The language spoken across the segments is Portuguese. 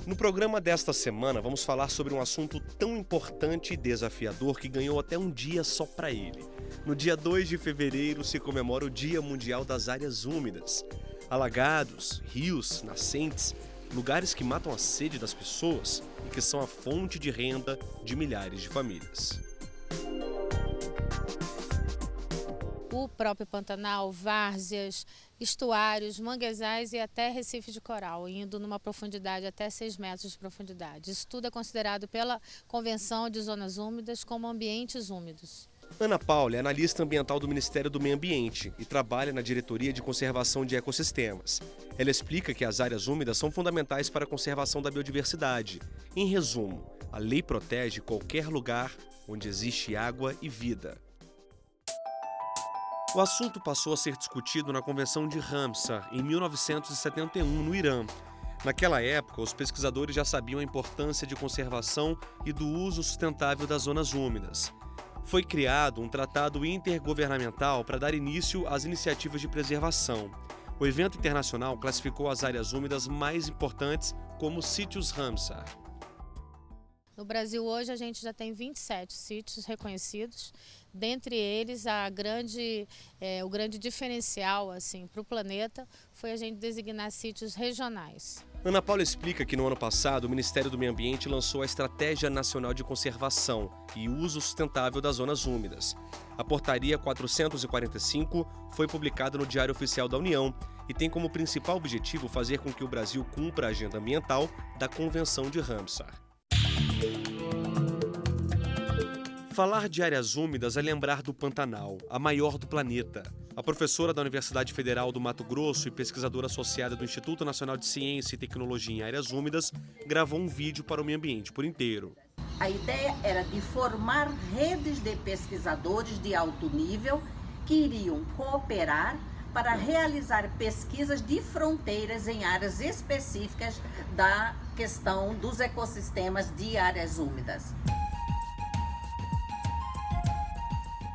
No programa desta semana, vamos falar sobre um assunto tão importante e desafiador que ganhou até um dia só para ele. No dia 2 de fevereiro se comemora o Dia Mundial das Áreas Úmidas. Alagados, rios, nascentes, lugares que matam a sede das pessoas e que são a fonte de renda de milhares de famílias. O próprio Pantanal, várzeas, estuários, manguezais e até recifes de coral, indo numa profundidade até 6 metros de profundidade. Isso tudo é considerado pela Convenção de Zonas Úmidas como ambientes úmidos. Ana Paula é analista ambiental do Ministério do Meio Ambiente e trabalha na Diretoria de Conservação de Ecossistemas. Ela explica que as áreas úmidas são fundamentais para a conservação da biodiversidade. Em resumo, a lei protege qualquer lugar onde existe água e vida. O assunto passou a ser discutido na Convenção de Ramsar, em 1971, no Irã. Naquela época, os pesquisadores já sabiam a importância de conservação e do uso sustentável das zonas úmidas. Foi criado um tratado intergovernamental para dar início às iniciativas de preservação. O evento internacional classificou as áreas úmidas mais importantes como sítios Ramsar. No Brasil hoje a gente já tem 27 sítios reconhecidos, dentre eles o grande diferencial assim, para o planeta foi a gente designar sítios regionais. Ana Paula explica que no ano passado o Ministério do Meio Ambiente lançou a Estratégia Nacional de Conservação e Uso Sustentável das Zonas Úmidas. A Portaria 445 foi publicada no Diário Oficial da União e tem como principal objetivo fazer com que o Brasil cumpra a agenda ambiental da Convenção de Ramsar. Falar de áreas úmidas é lembrar do Pantanal, a maior do planeta. A professora da Universidade Federal do Mato Grosso e pesquisadora associada do Instituto Nacional de Ciência e Tecnologia em Áreas Úmidas gravou um vídeo para o meio ambiente por inteiro. A ideia era de formar redes de pesquisadores de alto nível que iriam cooperar para realizar pesquisas de fronteiras em áreas específicas da questão dos ecossistemas de áreas úmidas.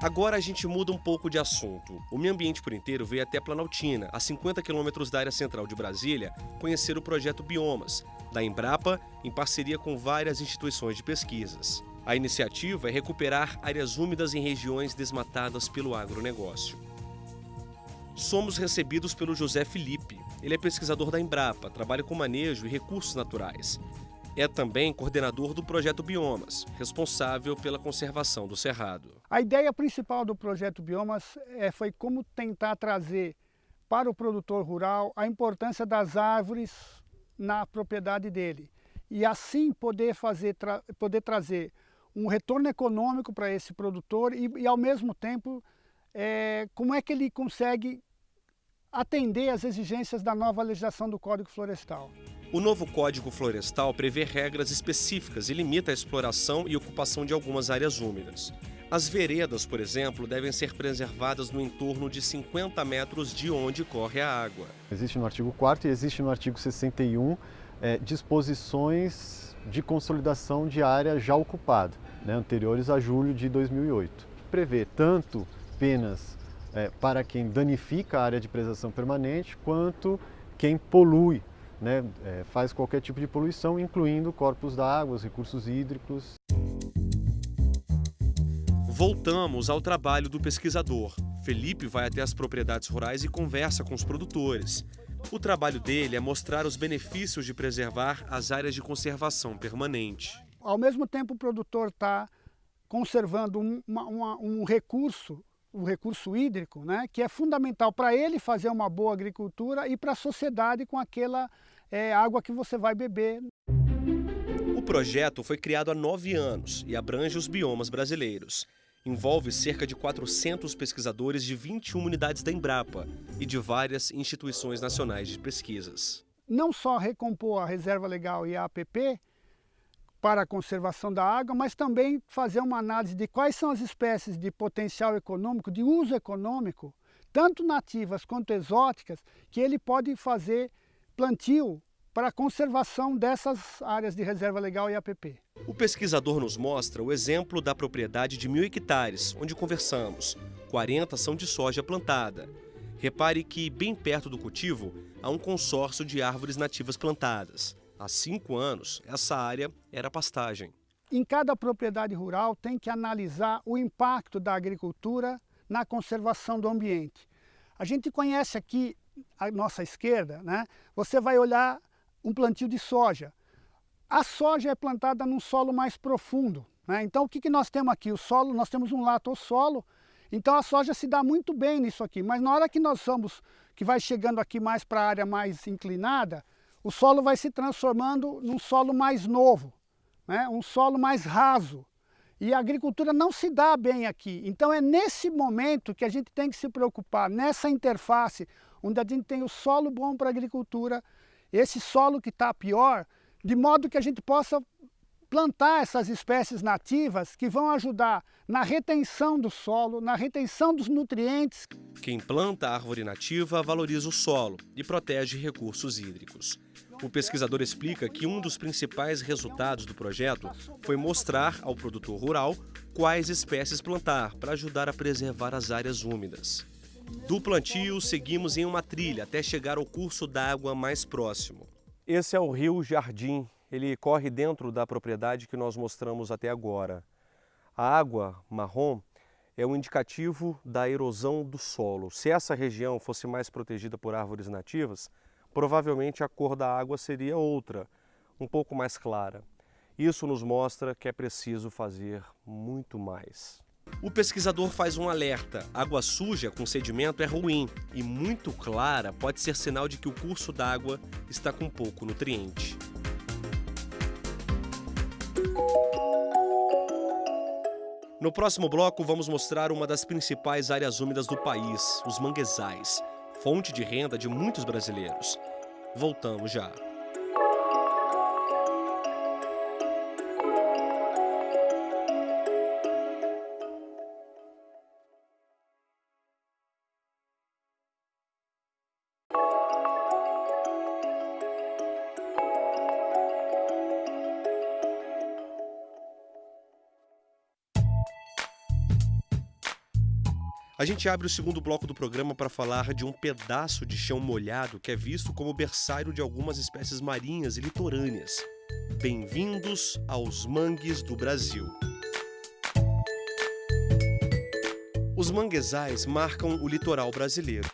Agora a gente muda um pouco de assunto. O Meio Ambiente por Inteiro veio até Planaltina, a 50 quilômetros da área central de Brasília, conhecer o projeto Biomas, da Embrapa, em parceria com várias instituições de pesquisas. A iniciativa é recuperar áreas úmidas em regiões desmatadas pelo agronegócio. Somos recebidos pelo José Felipe. Ele é pesquisador da Embrapa, trabalha com manejo e recursos naturais. É também coordenador do projeto Biomas, responsável pela conservação do cerrado. A ideia principal do projeto Biomas foi como tentar trazer para o produtor rural a importância das árvores na propriedade dele. E assim poder trazer um retorno econômico para esse produtor e ao mesmo tempo, como é que ele consegue atender às exigências da nova legislação do Código Florestal. O novo Código Florestal prevê regras específicas e limita a exploração e ocupação de algumas áreas úmidas. As veredas, por exemplo, devem ser preservadas no entorno de 50 metros de onde corre a água. Existe no artigo 4º e existe no artigo 61 disposições de consolidação de área já ocupada, anteriores a julho de 2008. Prevê tanto penas para quem danifica a área de preservação permanente, quanto quem polui, faz qualquer tipo de poluição, incluindo corpos d'água, recursos hídricos. Voltamos ao trabalho do pesquisador. Felipe vai até as propriedades rurais e conversa com os produtores. O trabalho dele é mostrar os benefícios de preservar as áreas de conservação permanente. Ao mesmo tempo, o produtor está conservando um recurso, o recurso hídrico, que é fundamental para ele fazer uma boa agricultura e para a sociedade com aquela água que você vai beber. O projeto foi criado há 9 anos e abrange os biomas brasileiros. Envolve cerca de 400 pesquisadores de 21 unidades da Embrapa e de várias instituições nacionais de pesquisas. Não só recompor a reserva legal e a APP para a conservação da água, mas também fazer uma análise de quais são as espécies de potencial econômico, de uso econômico, tanto nativas quanto exóticas, que ele pode fazer plantio para a conservação dessas áreas de reserva legal e APP. O pesquisador nos mostra o exemplo da propriedade de 1.000 hectares, onde conversamos. 40 são de soja plantada. Repare que, bem perto do cultivo, há um consórcio de árvores nativas plantadas. Há 5 anos, essa área era pastagem. Em cada propriedade rural tem que analisar o impacto da agricultura na conservação do ambiente. A gente conhece aqui à nossa esquerda, né? Você vai olhar um plantio de soja. A soja é plantada num solo mais profundo, né? Então o que nós temos aqui? O solo, nós temos um latossolo, então a soja se dá muito bem nisso aqui, mas na hora que que vai chegando aqui mais para a área mais inclinada, o solo vai se transformando num solo mais novo, né? Um solo mais raso. E a agricultura não se dá bem aqui. Então é nesse momento que a gente tem que se preocupar, nessa interface, onde a gente tem o solo bom para a agricultura, esse solo que está pior, de modo que a gente possa plantar essas espécies nativas que vão ajudar na retenção do solo, na retenção dos nutrientes. Quem planta a árvore nativa valoriza o solo e protege recursos hídricos. O pesquisador explica que um dos principais resultados do projeto foi mostrar ao produtor rural quais espécies plantar para ajudar a preservar as áreas úmidas. Do plantio, seguimos em uma trilha até chegar ao curso d'água mais próximo. Esse é o Rio Jardim. Ele corre dentro da propriedade que nós mostramos até agora. A água marrom é um indicativo da erosão do solo. Se essa região fosse mais protegida por árvores nativas, provavelmente a cor da água seria outra, um pouco mais clara. Isso nos mostra que é preciso fazer muito mais. O pesquisador faz um alerta: água suja com sedimento é ruim e muito clara pode ser sinal de que o curso d'água está com pouco nutriente. No próximo bloco, vamos mostrar uma das principais áreas úmidas do país, os manguezais, fonte de renda de muitos brasileiros. Voltamos já. A gente abre o segundo bloco do programa para falar de um pedaço de chão molhado que é visto como berçário de algumas espécies marinhas e litorâneas. Bem-vindos aos mangues do Brasil. Os manguezais marcam o litoral brasileiro.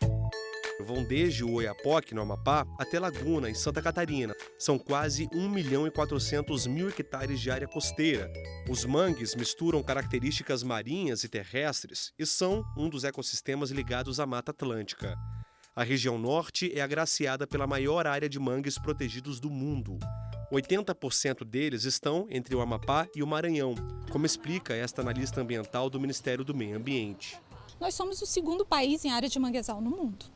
Vão desde o Oiapoque, no Amapá, até Laguna, em Santa Catarina. São quase 1.400.000 hectares de área costeira. Os mangues misturam características marinhas e terrestres e são um dos ecossistemas ligados à Mata Atlântica. A região norte é agraciada pela maior área de mangues protegidos do mundo. 80% deles estão entre o Amapá e o Maranhão, como explica esta analista ambiental do Ministério do Meio Ambiente. Nós somos o segundo país em área de manguezal no mundo.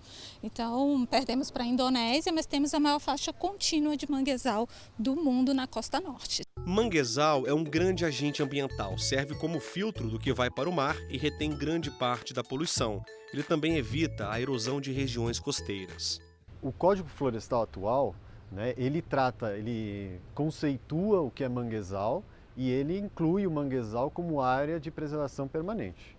Então, perdemos para a Indonésia, mas temos a maior faixa contínua de manguezal do mundo na costa norte. Manguezal é um grande agente ambiental, serve como filtro do que vai para o mar e retém grande parte da poluição. Ele também evita a erosão de regiões costeiras. O Código Florestal atual, ele conceitua o que é manguezal e ele inclui o manguezal como área de preservação permanente.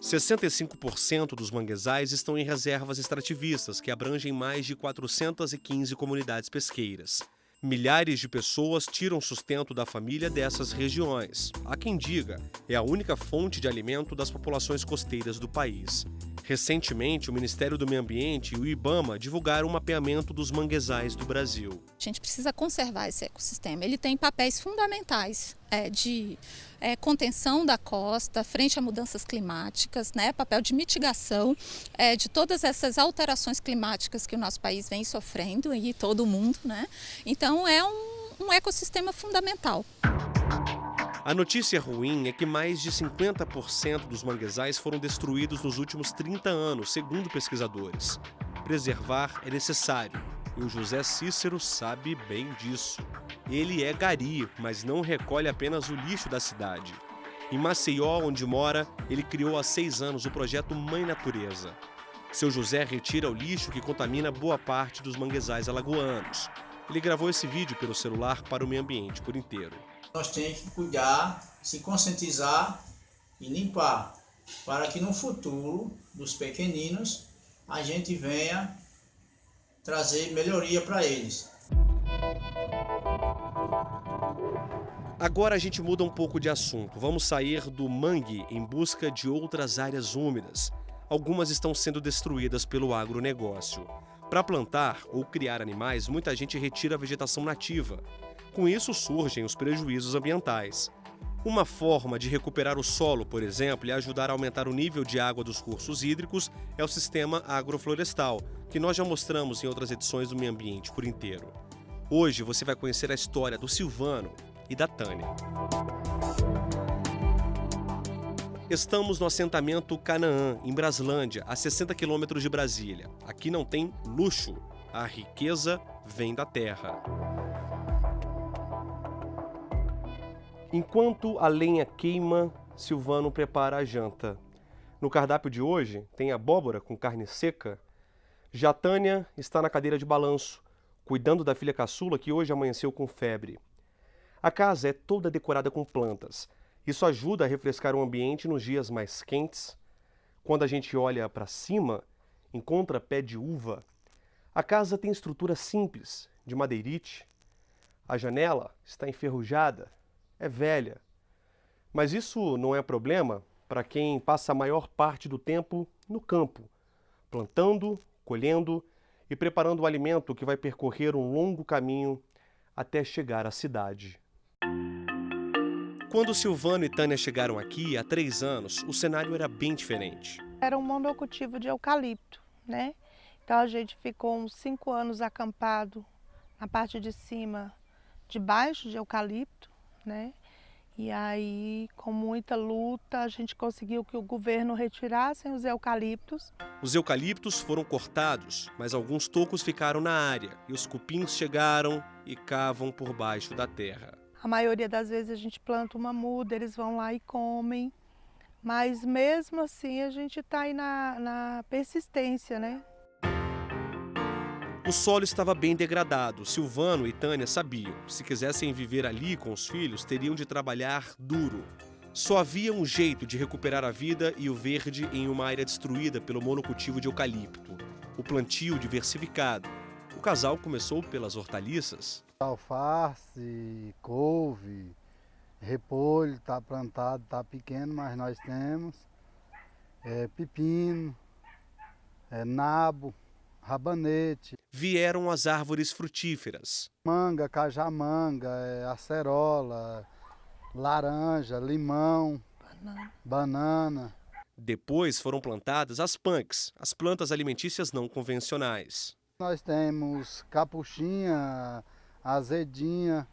65% dos manguezais estão em reservas extrativistas, que abrangem mais de 415 comunidades pesqueiras. Milhares de pessoas tiram sustento da família dessas regiões. Há quem diga, é a única fonte de alimento das populações costeiras do país. Recentemente, o Ministério do Meio Ambiente e o IBAMA divulgaram um mapeamento dos manguezais do Brasil. A gente precisa conservar esse ecossistema. Ele tem papéis fundamentais de contenção da costa, frente a mudanças climáticas, papel de mitigação de todas essas alterações climáticas que o nosso país vem sofrendo e todo o mundo. Então é um ecossistema fundamental. A notícia ruim é que mais de 50% dos manguezais foram destruídos nos últimos 30 anos, segundo pesquisadores. Preservar é necessário, e o José Cícero sabe bem disso. Ele é gari, mas não recolhe apenas o lixo da cidade. Em Maceió, onde mora, ele criou há 6 anos o projeto Mãe Natureza. Seu José retira o lixo que contamina boa parte dos manguezais alagoanos. Ele gravou esse vídeo pelo celular para o meio ambiente por inteiro. Nós temos que cuidar, se conscientizar e limpar, para que no futuro dos pequeninos a gente venha trazer melhoria para eles. Agora a gente muda um pouco de assunto. Vamos sair do mangue em busca de outras áreas úmidas. Algumas estão sendo destruídas pelo agronegócio. Para plantar ou criar animais, muita gente retira a vegetação nativa. Com isso surgem os prejuízos ambientais. Uma forma de recuperar o solo, por exemplo, e ajudar a aumentar o nível de água dos cursos hídricos é o sistema agroflorestal, que nós já mostramos em outras edições do Meio Ambiente por Inteiro. Hoje você vai conhecer a história do Silvano e da Tânia. Estamos no assentamento Canaã, em Braslândia, a 60 quilômetros de Brasília. Aqui não tem luxo, a riqueza vem da terra. Enquanto a lenha queima, Silvano prepara a janta. No cardápio de hoje tem abóbora com carne seca. Já Tânia está na cadeira de balanço, cuidando da filha caçula que hoje amanheceu com febre. A casa é toda decorada com plantas. Isso ajuda a refrescar o ambiente nos dias mais quentes. Quando a gente olha para cima, encontra pé de uva. A casa tem estrutura simples, de madeirite. A janela está enferrujada, é velha. Mas isso não é problema para quem passa a maior parte do tempo no campo, plantando, colhendo e preparando o alimento que vai percorrer um longo caminho até chegar à cidade. Quando Silvano e Tânia chegaram aqui, há 3 anos, o cenário era bem diferente. Era um monocultivo de eucalipto, né? Então a gente ficou uns 5 anos acampado na parte de cima, debaixo de eucalipto, né? E aí, com muita luta, a gente conseguiu que o governo retirasse os eucaliptos. Os eucaliptos foram cortados, mas alguns tocos ficaram na área e os cupins chegaram e cavam por baixo da terra. A maioria das vezes a gente planta uma muda, eles vão lá e comem. Mas mesmo assim a gente está aí na persistência, né? O solo estava bem degradado. Silvano e Tânia sabiam. Se quisessem viver ali com os filhos, teriam de trabalhar duro. Só havia um jeito de recuperar a vida e o verde em uma área destruída pelo monocultivo de eucalipto. O plantio diversificado. O casal começou pelas hortaliças. Alface, couve, repolho, está plantado, está pequeno, mas nós temos. Pepino, nabo, rabanete. Vieram as árvores frutíferas. Manga, cajamanga, acerola, laranja, limão, banana. Depois foram plantadas as punks, as plantas alimentícias não convencionais. Nós temos capuchinha, azedinha,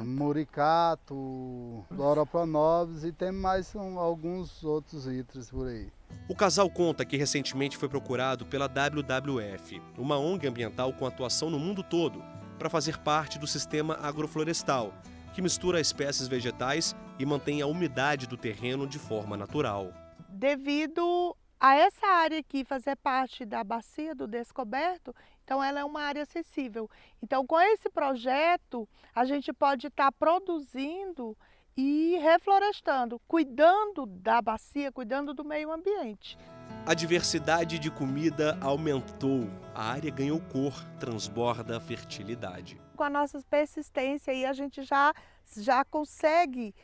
muricato, oropronovis e temos mais alguns outros itens por aí. O casal conta que recentemente foi procurado pela WWF, uma ONG ambiental com atuação no mundo todo, para fazer parte do sistema agroflorestal, que mistura espécies vegetais e mantém a umidade do terreno de forma natural. Devido a essa área aqui fazer parte da bacia do descoberto, então ela é uma área acessível. Então com esse projeto a gente pode estar produzindo e reflorestando, cuidando da bacia, cuidando do meio ambiente. A diversidade de comida aumentou, a área ganhou cor, transborda a fertilidade. Com a nossa persistência aí a gente já consegue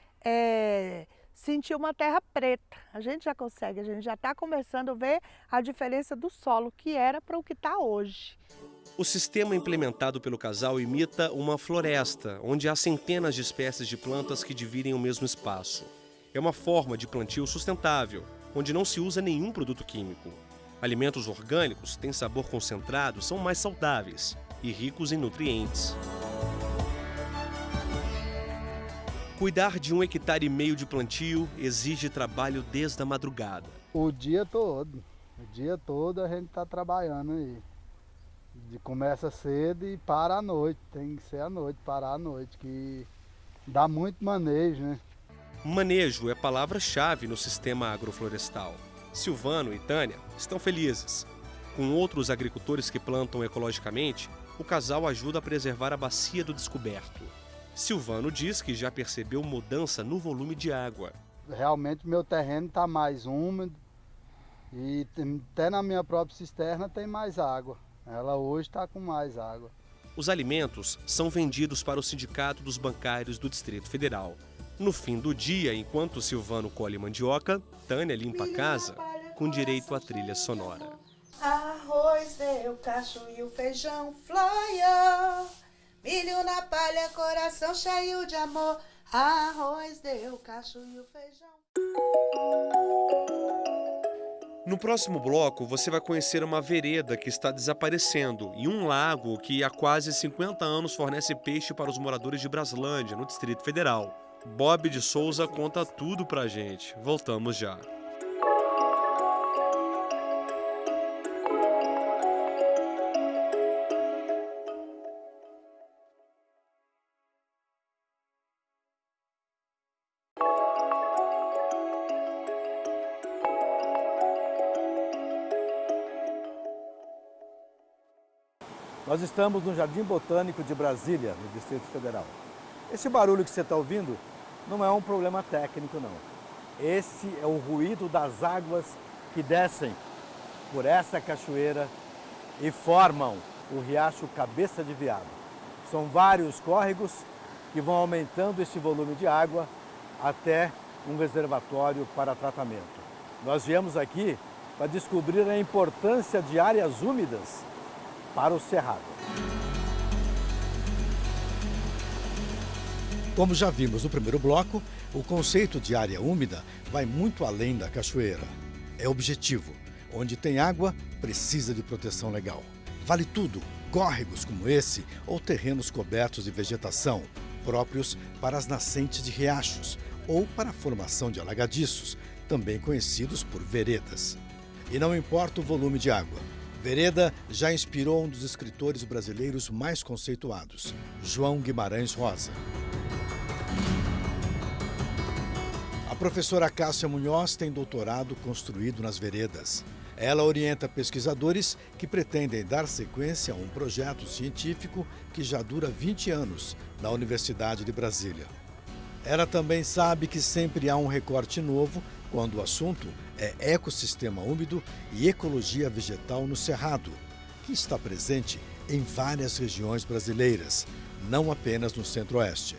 sentir uma terra preta. A gente já está começando a ver a diferença do solo que era para o que está hoje. O sistema implementado pelo casal imita uma floresta, onde há centenas de espécies de plantas que dividem o mesmo espaço. É uma forma de plantio sustentável, onde não se usa nenhum produto químico. Alimentos orgânicos têm sabor concentrado, são mais saudáveis e ricos em nutrientes. Cuidar de 1,5 hectares de plantio exige trabalho desde a madrugada. O dia todo a gente está trabalhando aí. Começa cedo e para à noite, tem que ser à noite, parar à noite, que dá muito manejo, né? Manejo é palavra-chave no sistema agroflorestal. Silvano e Tânia estão felizes. Com outros agricultores que plantam ecologicamente, o casal ajuda a preservar a bacia do descoberto. Silvano diz que já percebeu mudança no volume de água. Realmente meu terreno está mais úmido e até na minha própria cisterna tem mais água. Ela hoje está com mais água. Os alimentos são vendidos para o Sindicato dos Bancários do Distrito Federal. No fim do dia, enquanto Silvano colhe mandioca, Tânia limpa a casa com direito à trilha sonora. Arroz deu cacho e o feijão floia, milho na palha, coração cheio de amor. Arroz deu cacho e o feijão. No próximo bloco, você vai conhecer uma vereda que está desaparecendo e um lago que há quase 50 anos fornece peixe para os moradores de Braslândia, no Distrito Federal. Bob de Souza conta tudo pra gente. Voltamos já. Nós estamos no Jardim Botânico de Brasília, no Distrito Federal. Esse barulho que você está ouvindo não é um problema técnico, não. Esse é o ruído das águas que descem por essa cachoeira e formam o riacho Cabeça de Veado. São vários córregos que vão aumentando esse volume de água até um reservatório para tratamento. Nós viemos aqui para descobrir a importância de áreas úmidas para o Cerrado. Como já vimos no primeiro bloco, o conceito de área úmida vai muito além da cachoeira. É objetivo. Onde tem água, precisa de proteção legal. Vale tudo, córregos como esse ou terrenos cobertos de vegetação, próprios para as nascentes de riachos ou para a formação de alagadiços, também conhecidos por veredas. E não importa o volume de água, vereda já inspirou um dos escritores brasileiros mais conceituados, João Guimarães Rosa. A professora Cássia Munhoz tem doutorado construído nas veredas. Ela orienta pesquisadores que pretendem dar sequência a um projeto científico que já dura 20 anos na Universidade de Brasília. Ela também sabe que sempre há um recorte novo quando o assunto é ecossistema úmido e ecologia vegetal no Cerrado, que está presente em várias regiões brasileiras, não apenas no Centro-Oeste.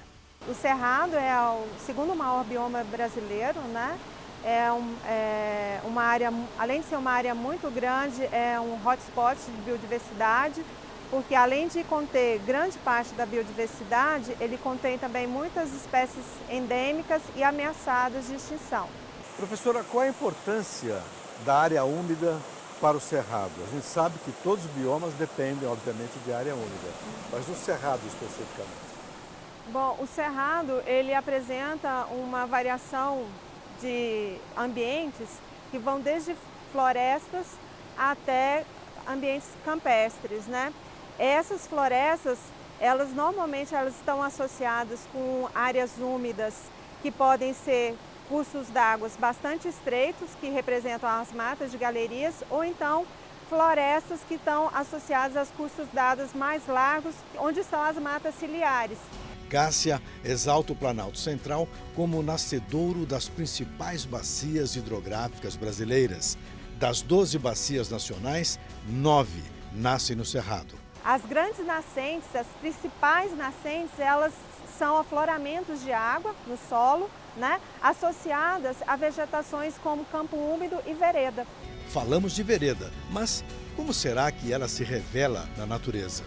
O Cerrado é o segundo maior bioma brasileiro, né? Uma área, além de ser uma área muito grande, é um hotspot de biodiversidade, porque além de conter grande parte da biodiversidade, ele contém também muitas espécies endêmicas e ameaçadas de extinção. Professora, qual a importância da área úmida para o Cerrado? A gente sabe que todos os biomas dependem, obviamente, de área úmida, mas o Cerrado especificamente. Bom, o Cerrado, ele apresenta uma variação de ambientes que vão desde florestas até ambientes campestres, né? Essas florestas, normalmente estão associadas com áreas úmidas que podem ser cursos d'água bastante estreitos, que representam as matas de galerias, ou então florestas que estão associadas aos cursos d'água mais largos, onde estão as matas ciliares. Cássia exalta o Planalto Central como o nascedouro das principais bacias hidrográficas brasileiras. Das 12 bacias nacionais, 9 nascem no Cerrado. As grandes nascentes, as principais nascentes, elas são afloramentos de água no solo, né, associadas a vegetações como campo úmido e vereda. Falamos de vereda, mas como será que ela se revela na natureza?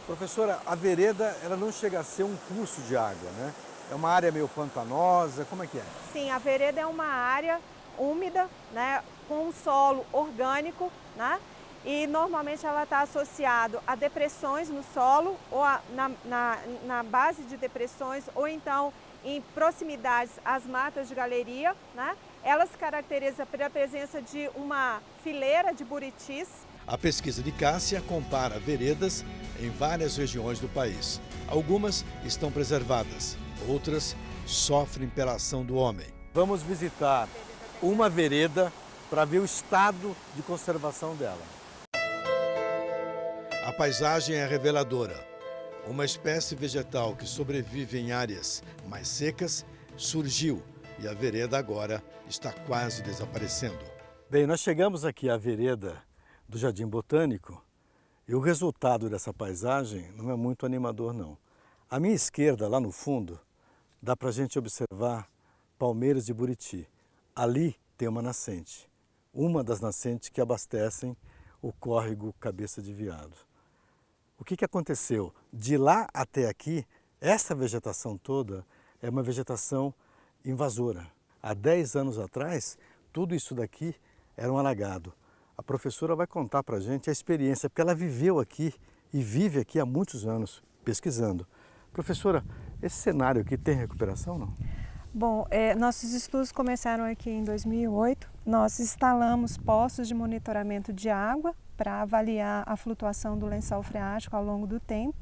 Professora, a vereda ela não chega a ser um curso de água, né? É uma área meio pantanosa, como é que é? Sim, a vereda é uma área úmida, né, com um solo orgânico, né? E normalmente ela está associada a depressões no solo, ou na base de depressões, ou então em proximidades às matas de galeria, né? Ela se caracteriza pela presença de uma fileira de buritis. A pesquisa de Cássia compara veredas em várias regiões do país. Algumas estão preservadas, outras sofrem pela ação do homem. Vamos visitar uma vereda para ver o estado de conservação dela. A paisagem é reveladora. Uma espécie vegetal que sobrevive em áreas mais secas surgiu e a vereda agora está quase desaparecendo. Bem, nós chegamos aqui à vereda do Jardim Botânico E o resultado dessa paisagem não é muito animador, não. À minha esquerda, lá no fundo, dá para a gente observar Palmeiras de Buriti. Ali tem uma nascente, uma das nascentes que abastecem o córrego Cabeça de Veado. O que aconteceu? De lá até aqui, essa vegetação toda é uma vegetação invasora. Há 10 anos atrás, tudo isso daqui era um alagado. A professora vai contar para a gente a experiência, porque ela viveu aqui e vive aqui há muitos anos pesquisando. Professora, esse cenário aqui tem recuperação ou não? Bom, nossos estudos começaram aqui em 2008. Nós instalamos postos de monitoramento de água para avaliar a flutuação do lençol freático ao longo do tempo.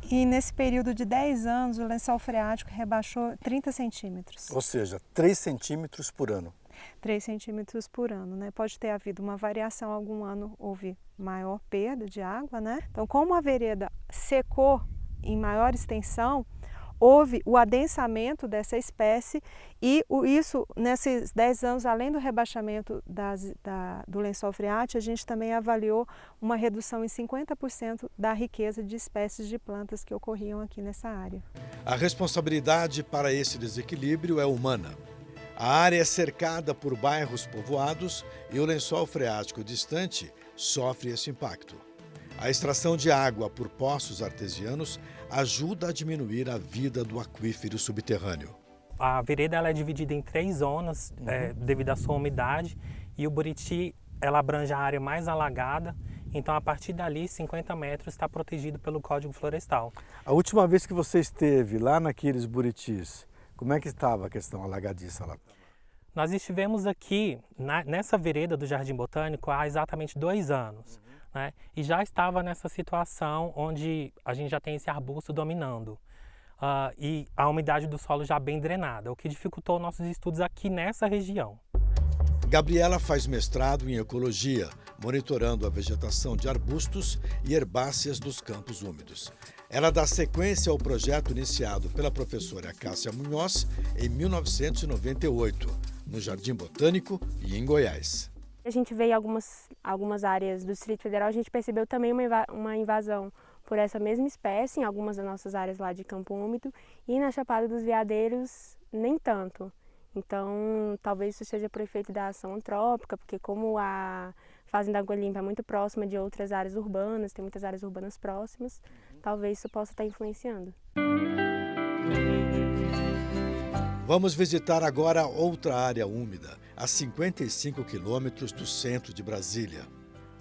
E nesse período de 10 anos, o lençol freático rebaixou 30 centímetros. Ou seja, 3 centímetros por ano. 3 centímetros por ano, né? Pode ter havido uma variação, algum ano houve maior perda de água, né? Então, como a vereda secou em maior extensão, houve o adensamento dessa espécie e isso, nesses 10 anos, além do rebaixamento do lençol freático, a gente também avaliou uma redução em 50% da riqueza de espécies de plantas que ocorriam aqui nessa área. A responsabilidade para esse desequilíbrio é humana. A área é cercada por bairros povoados e o lençol freático distante sofre esse impacto. A extração de água por poços artesianos ajuda a diminuir a vida do aquífero subterrâneo. A vereda ela é dividida em 3 zonas devido à sua umidade e o Buriti ela abrange a área mais alagada, então a partir dali 50 metros está protegido pelo Código Florestal. A última vez que você esteve lá naqueles Buritis, como é que estava a questão alagadiça lá? Nós estivemos aqui nessa vereda do Jardim Botânico há exatamente 2 anos. Né? E já estava nessa situação onde a gente já tem esse arbusto dominando e a umidade do solo já bem drenada, o que dificultou nossos estudos aqui nessa região. Gabriela faz mestrado em ecologia, monitorando a vegetação de arbustos e herbáceas dos campos úmidos. Ela dá sequência ao projeto iniciado pela professora Cássia Munhoz em 1998, no Jardim Botânico e em Goiás. A gente veio em algumas áreas do Distrito Federal, a gente percebeu também uma invasão por essa mesma espécie em algumas das nossas áreas lá de campo úmido e na Chapada dos Veadeiros nem tanto. Então, talvez isso seja por efeito da ação antrópica, porque como a Fazenda Água Limpa é muito próxima de outras áreas urbanas, tem muitas áreas urbanas próximas, talvez isso possa estar influenciando. Vamos visitar agora outra área úmida, a 55 quilômetros do centro de Brasília.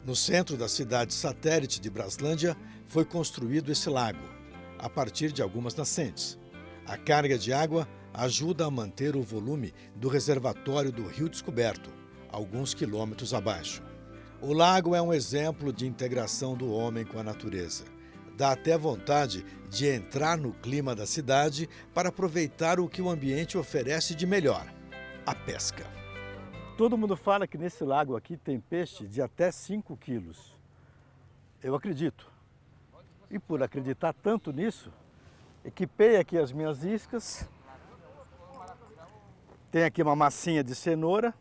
No centro da cidade satélite de Braslândia, foi construído esse lago, a partir de algumas nascentes. A carga de água ajuda a manter o volume do reservatório do Rio Descoberto, alguns quilômetros abaixo. O lago é um exemplo de integração do homem com a natureza. Dá até vontade de entrar no clima da cidade para aproveitar o que o ambiente oferece de melhor, a pesca. Todo mundo fala que nesse lago aqui tem peixe de até 5 quilos. Eu acredito. E por acreditar tanto nisso, equipei aqui as minhas iscas. Tem aqui uma massinha de cenoura.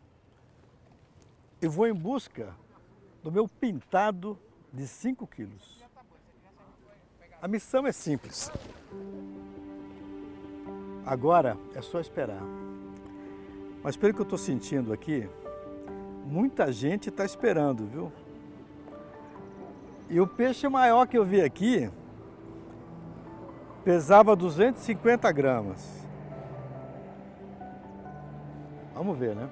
E vou em busca do meu pintado de 5 quilos. A missão é simples. Agora é só esperar. Mas pelo que eu estou sentindo aqui, muita gente está esperando, viu? E o peixe maior que eu vi aqui pesava 250 gramas. Vamos ver, né?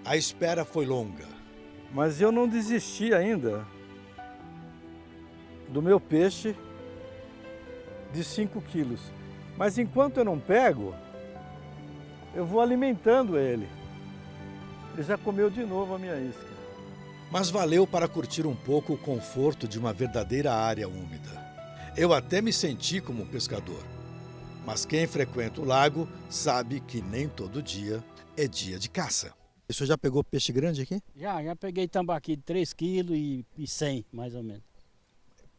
A espera foi longa. Mas eu não desisti ainda do meu peixe de 5 quilos. Mas enquanto eu não pego, eu vou alimentando ele. Ele já comeu de novo a minha isca. Mas valeu para curtir um pouco o conforto de uma verdadeira área úmida. Eu até me senti como um pescador. Mas quem frequenta o lago sabe que nem todo dia é dia de caça. O senhor já pegou peixe grande aqui? Já peguei tambaqui de 3 kg e 100, mais ou menos.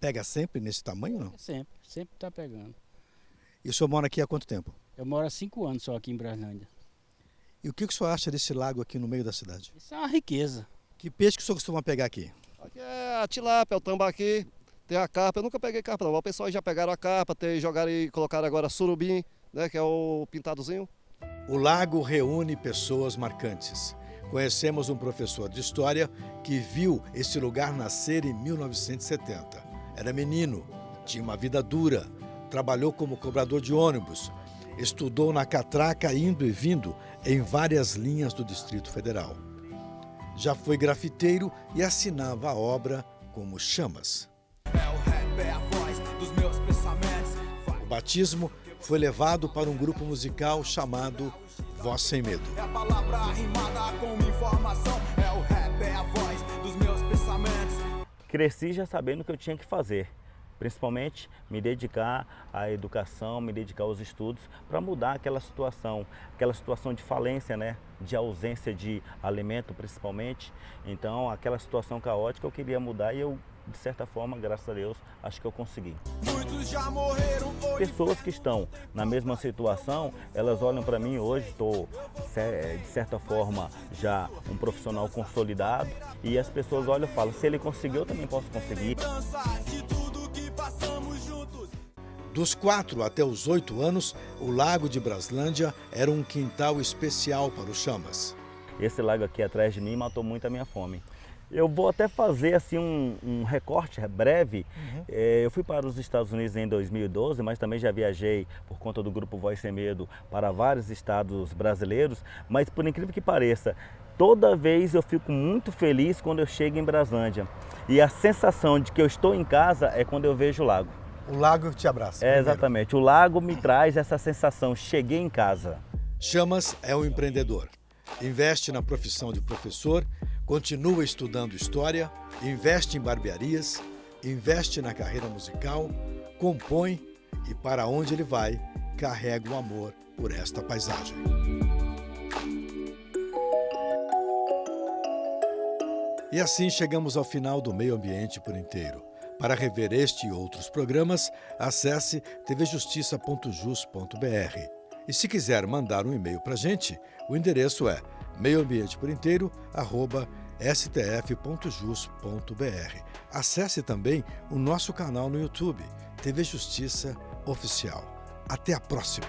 Pega sempre nesse tamanho, não? Sempre está pegando. E o senhor mora aqui há quanto tempo? Eu moro há 5 anos só aqui em Braslândia. E o que o senhor acha desse lago aqui no meio da cidade? Isso é uma riqueza. Que peixe que o senhor costuma pegar aqui? Aqui é a tilápia, o tambaqui, tem a carpa. Eu nunca peguei carpa não, o pessoal já pegaram a carpa, jogaram e colocaram agora surubim, né, que é o pintadozinho. O lago reúne pessoas marcantes. Conhecemos um professor de história que viu esse lugar nascer em 1970. Era menino, tinha uma vida dura, trabalhou como cobrador de ônibus, estudou na catraca indo e vindo em várias linhas do Distrito Federal. Já foi grafiteiro e assinava a obra como Chamas. O batismo foi levado para um grupo musical chamado Voz Sem Medo. É a palavra rimada com informação, é o rap, é a voz dos meus pensamentos. Cresci já sabendo o que eu tinha que fazer, principalmente me dedicar à educação, me dedicar aos estudos para mudar aquela situação de falência, né? De ausência de alimento principalmente. Então aquela situação caótica eu queria mudar e eu, de certa forma, graças a Deus, acho que eu consegui. Muitos já morreram. Pessoas que estão na mesma situação, elas olham para mim hoje, estou, de certa forma, já um profissional consolidado, e as pessoas olham e falam, se ele conseguiu, eu também posso conseguir. Dos 4 até os 8 anos, o Lago de Braslândia era um quintal especial para os Chamas. Esse lago aqui atrás de mim matou muito a minha fome. Eu vou até fazer assim um recorte breve. Eu fui para os Estados Unidos em 2012, mas também já viajei por conta do grupo Voz Sem Medo para vários estados brasileiros. Mas por incrível que pareça, toda vez eu fico muito feliz quando eu chego em Braslândia. E a sensação de que eu estou em casa é quando eu vejo o lago. O lago te abraça. É, exatamente. O lago me traz essa sensação, cheguei em casa. Chamas é um empreendedor. Investe na profissão de professor, continua estudando história, investe em barbearias, investe na carreira musical, compõe e para onde ele vai, carrega o amor por esta paisagem. E assim chegamos ao final do Meio Ambiente por Inteiro. Para rever este e outros programas, acesse tvjustiça.jus.br. E se quiser mandar um e-mail para a gente, o endereço é meioambienteporinteiro@stf.jus.br. Acesse também o nosso canal no YouTube, TV Justiça Oficial. Até a próxima!